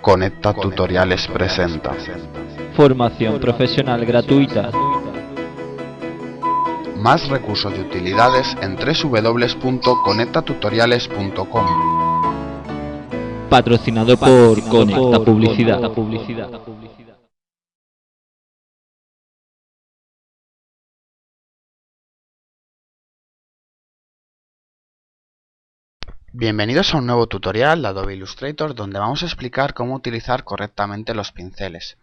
Conecta Tutoriales presenta Formación profesional gratuita. más recursos y utilidades en www.conectatutoriales.com. Patrocinado por Conecta Publicidad. Bienvenidos a un nuevo tutorial de Adobe Illustrator donde vamos a explicar cómo utilizar correctamente los pinceles.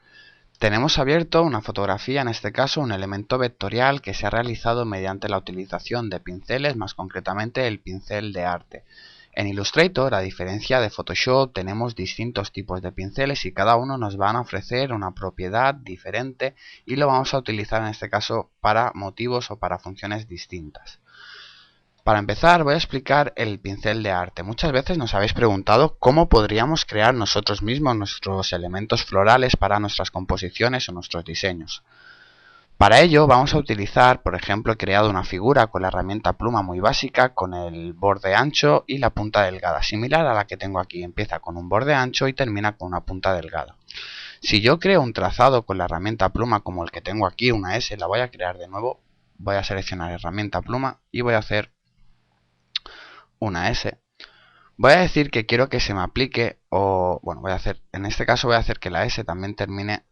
Tenemos abierto una fotografía, en este caso un elemento vectorial que se ha realizado mediante la utilización de pinceles, más concretamente el pincel de arte. En Illustrator, a diferencia de Photoshop, tenemos distintos tipos de pinceles y cada uno nos van a ofrecer una propiedad diferente y lo vamos a utilizar en este caso para motivos o para funciones distintas. Para empezar voy a explicar el pincel de arte. Muchas veces nos habéis preguntado cómo podríamos crear nosotros mismos nuestros elementos florales para nuestras composiciones o nuestros diseños. Para ello vamos a utilizar, por ejemplo, he creado una figura con la herramienta pluma muy básica, con el borde ancho y la punta delgada, similar a la que tengo aquí. Empieza con un borde ancho y termina con una punta delgada. Si yo creo un trazado con la herramienta pluma como el que tengo aquí, una S, la voy a crear de nuevo. Voy a seleccionar herramienta pluma y voy a hacer una S. Voy a decir que quiero que se me aplique, en este caso voy a hacer que la S también termine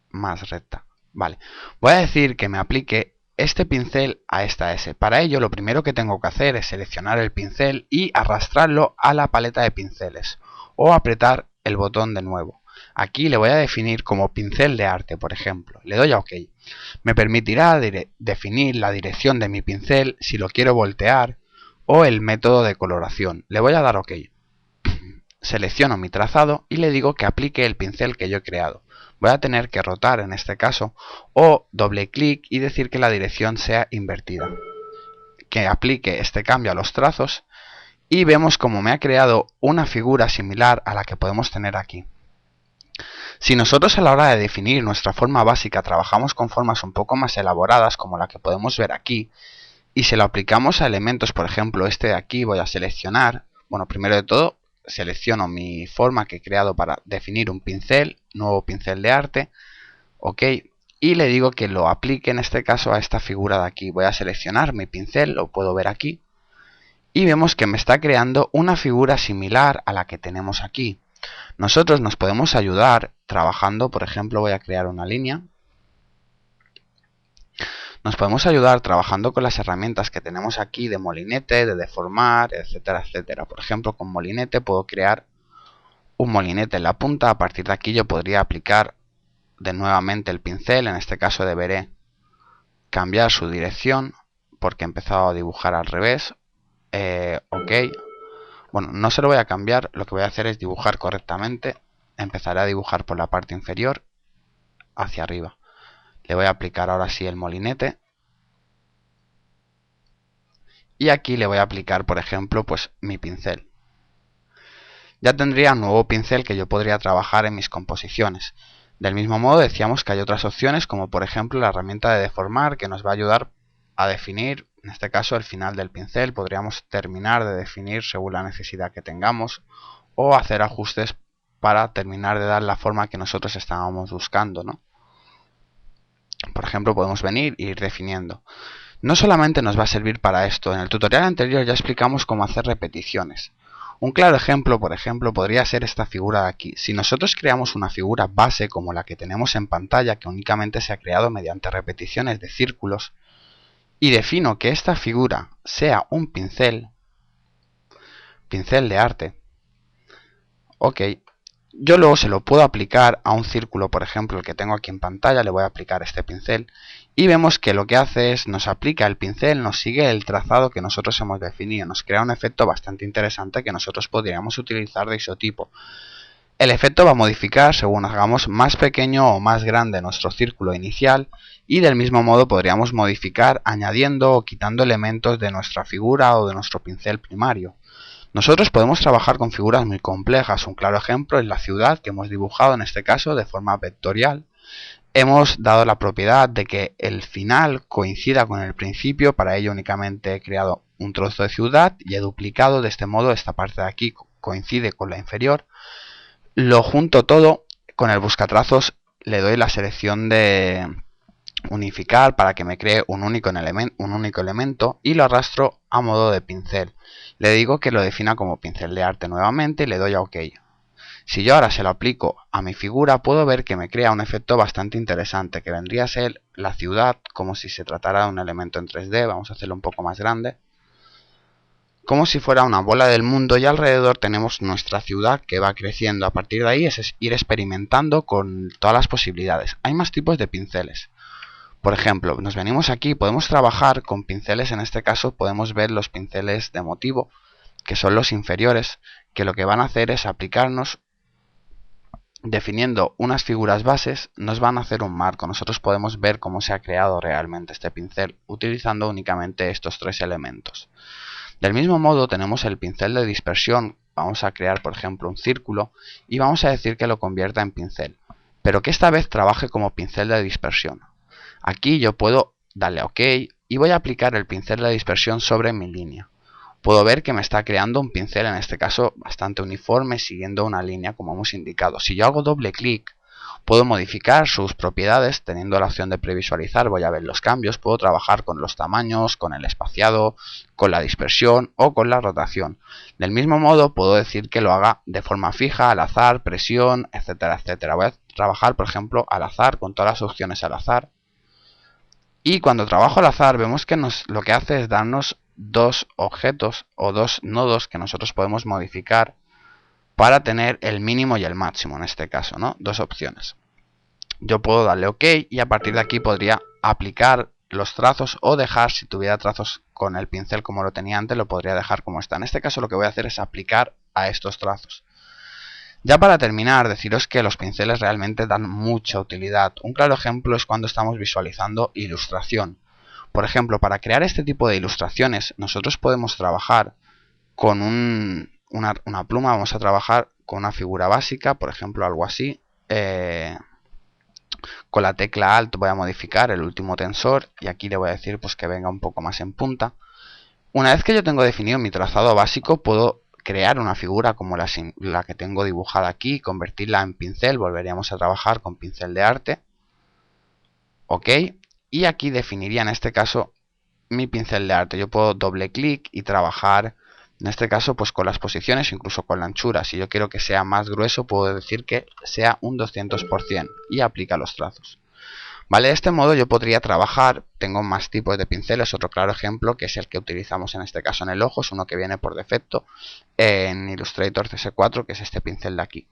más recta. Vale, voy a decir que me aplique este pincel a esta S. Para ello lo primero que tengo que hacer es seleccionar el pincel y arrastrarlo a la paleta de pinceles o apretar el botón de nuevo. Aquí le voy a definir como pincel de arte, por ejemplo. Le doy a OK. Me permitirá definir la dirección de mi pincel, si lo quiero voltear, o el método de coloración. Le voy a dar OK. Selecciono mi trazado y le digo que aplique el pincel que yo he creado. Voy a tener que rotar en este caso o doble clic y decir que la dirección sea invertida. Que aplique este cambio a los trazos y vemos como me ha creado una figura similar a la que podemos tener aquí. Si nosotros a la hora de definir nuestra forma básica trabajamos con formas un poco más elaboradas como la que podemos ver aquí, y se lo aplicamos a elementos, por ejemplo este de aquí, voy a seleccionar, primero de todo selecciono mi forma que he creado para definir un pincel, nuevo pincel de arte, OK, y le digo que lo aplique en este caso a esta figura de aquí. Voy a seleccionar mi pincel, lo puedo ver aquí, y vemos que me está creando una figura similar a la que tenemos aquí. Nosotros nos podemos ayudar trabajando, por ejemplo voy a crear una línea. Nos podemos ayudar trabajando con las herramientas que tenemos aquí de molinete, de deformar, etcétera, etcétera. Por ejemplo, con molinete puedo crear un molinete en la punta. A partir de aquí yo podría aplicar nuevamente el pincel. En este caso deberé cambiar su dirección porque he empezado a dibujar al revés. OK. Bueno, no se lo voy a cambiar. Lo que voy a hacer es dibujar correctamente. Empezaré a dibujar por la parte inferior hacia arriba. Le voy a aplicar ahora sí el molinete. Y aquí le voy a aplicar, por ejemplo, mi pincel. Ya tendría un nuevo pincel que yo podría trabajar en mis composiciones. Del mismo modo decíamos que hay otras opciones, como por ejemplo la herramienta de deformar, que nos va a ayudar a definir, en este caso, el final del pincel. Podríamos terminar de definir según la necesidad que tengamos o hacer ajustes para terminar de dar la forma que nosotros estábamos buscando, ¿no? Por ejemplo, podemos venir e ir definiendo. No solamente nos va a servir para esto, en el tutorial anterior ya explicamos cómo hacer repeticiones. Un claro ejemplo, por ejemplo, podría ser esta figura de aquí. Si nosotros creamos una figura base como la que tenemos en pantalla, que únicamente se ha creado mediante repeticiones de círculos, y defino que esta figura sea un pincel de arte, OK, yo luego se lo puedo aplicar a un círculo, por ejemplo el que tengo aquí en pantalla. Le voy a aplicar este pincel y vemos que lo que hace es nos aplica el pincel, nos sigue el trazado que nosotros hemos definido, nos crea un efecto bastante interesante que nosotros podríamos utilizar de isotipo. El efecto va a modificar según hagamos más pequeño o más grande nuestro círculo inicial, y del mismo modo podríamos modificar añadiendo o quitando elementos de nuestra figura o de nuestro pincel primario. Nosotros podemos trabajar con figuras muy complejas. Un claro ejemplo es la ciudad que hemos dibujado, en este caso de forma vectorial. Hemos dado la propiedad de que el final coincida con el principio. Para ello únicamente he creado un trozo de ciudad y he duplicado de este modo esta parte de aquí, coincide con la inferior. Lo junto todo con el buscatrazos, le doy la selección de unificar para que me cree un único elemento y lo arrastro a modo de pincel. Le digo que lo defina como pincel de arte nuevamente y le doy a OK. Si yo ahora se lo aplico a mi figura, puedo ver que me crea un efecto bastante interesante, que vendría a ser la ciudad, como si se tratara de un elemento en 3D. Vamos a hacerlo un poco más grande. Como si fuera una bola del mundo, y alrededor tenemos nuestra ciudad que va creciendo. A partir de ahí es ir experimentando con todas las posibilidades. Hay más tipos de pinceles. Por ejemplo, nos venimos aquí, podemos trabajar con pinceles. En este caso podemos ver los pinceles de motivo, que son los inferiores, que lo que van a hacer es aplicarnos, definiendo unas figuras bases, nos van a hacer un marco. Nosotros podemos ver cómo se ha creado realmente este pincel utilizando únicamente estos tres elementos. Del mismo modo tenemos el pincel de dispersión. Vamos a crear, por ejemplo, un círculo y vamos a decir que lo convierta en pincel, pero que esta vez trabaje como pincel de dispersión. Aquí yo puedo darle a OK y voy a aplicar el pincel de dispersión sobre mi línea. Puedo ver que me está creando un pincel, en este caso bastante uniforme, siguiendo una línea como hemos indicado. Si yo hago doble clic, puedo modificar sus propiedades teniendo la opción de previsualizar. Voy a ver los cambios, puedo trabajar con los tamaños, con el espaciado, con la dispersión o con la rotación. Del mismo modo puedo decir que lo haga de forma fija, al azar, presión, etcétera, etcétera. Voy a trabajar, por ejemplo, al azar, con todas las opciones al azar. Y cuando trabajo al azar vemos que lo que hace es darnos dos objetos o dos nodos que nosotros podemos modificar para tener el mínimo y el máximo, en este caso, ¿no? Dos opciones. Yo puedo darle OK y a partir de aquí podría aplicar los trazos o dejar, si tuviera trazos con el pincel como lo tenía antes, lo podría dejar como está. En este caso lo que voy a hacer es aplicar a estos trazos. Ya para terminar, deciros que los pinceles realmente dan mucha utilidad. Un claro ejemplo es cuando estamos visualizando ilustración. Por ejemplo, para crear este tipo de ilustraciones, nosotros podemos trabajar con una pluma. Vamos a trabajar con una figura básica, por ejemplo, algo así. Con la tecla Alt voy a modificar el último tensor y aquí le voy a decir pues que venga un poco más en punta. Una vez que yo tengo definido mi trazado básico, puedo crear una figura como la que tengo dibujada aquí, convertirla en pincel. Volveríamos a trabajar con pincel de arte. OK. Y aquí definiría en este caso mi pincel de arte. Yo puedo doble clic y trabajar en este caso pues con las posiciones, incluso con la anchura. Si yo quiero que sea más grueso, puedo decir que sea un 200% y aplica los trazos. Vale, de este modo yo podría trabajar. Tengo más tipos de pinceles. Otro claro ejemplo, que es el que utilizamos en este caso en el ojo, es uno que viene por defecto en Illustrator CS4, que es este pincel de aquí,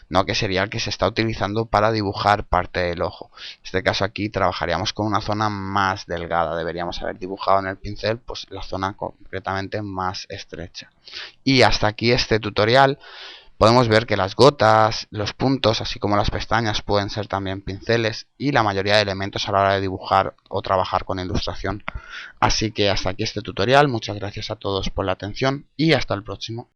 no, que sería el que se está utilizando para dibujar parte del ojo. En este caso aquí trabajaríamos con una zona más delgada. Deberíamos haber dibujado en el pincel pues la zona concretamente más estrecha. Y hasta aquí este tutorial. Podemos ver que las gotas, los puntos, así como las pestañas pueden ser también pinceles, y la mayoría de elementos a la hora de dibujar o trabajar con ilustración. Así que hasta aquí este tutorial. Muchas gracias a todos por la atención y hasta el próximo.